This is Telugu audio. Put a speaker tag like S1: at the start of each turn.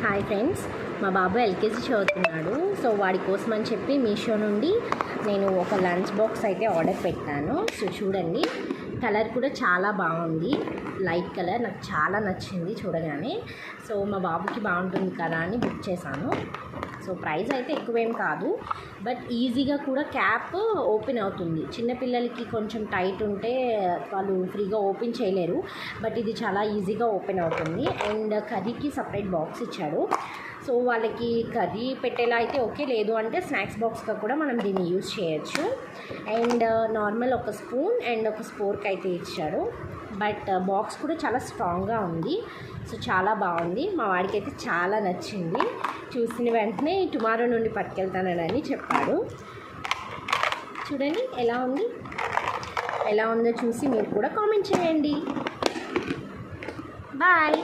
S1: హాయ్ ఫ్రెండ్స్, మా బాబు ఎల్కేజీ చదువుతున్నాడు. సో వాడి కోసం అని చెప్పి మీషో నుండి నేను ఒక లంచ్ బాక్స్ అయితే ఆర్డర్ పెట్టాను. సో చూడండి, కలర్ కూడా చాలా బాగుంది. లైట్ కలర్ నాకు చాలా నచ్చింది చూడగానే. సో మా బాబుకి బాగుంటుంది కదా అని బుక్ చేశాను. సో ప్రైస్ అయితే ఎక్కువేం కాదు, బట్ ఈజీగా కూడా క్యాప్ ఓపెన్ అవుతుంది. చిన్నపిల్లలకి కొంచెం టైట్ ఉంటే వాళ్ళు ఫ్రీగా ఓపెన్ చేయలేరు, బట్ ఇది చాలా ఈజీగా ఓపెన్ అవుతుంది. అండ్ కర్రీకి సపరేట్ బాక్స్ ఇచ్చాడు. సో వాళ్ళకి కర్రీ పెట్టేలా అయితే ఓకే, లేదు అంటే స్నాక్స్ బాక్స్గా కూడా మనం దీన్ని యూజ్ చేయొచ్చు. అండ్ నార్మల్ ఒక స్పూన్ అండ్ ఒక స్పోర్క్ అయితే ఇచ్చాడు, బట్ బాక్స్ కూడా చాలా స్ట్రాంగ్గా ఉంది. సో చాలా బాగుంది, మా వాడికి అయితే చాలా నచ్చింది. చూసిన వెంటనే టుమారో నుండి పట్టుకెళ్తానని చెప్పాడు. చూడండి ఎలా ఉందో చూసి మీరు కూడా కామెంట్ చేయండి. బాయ్.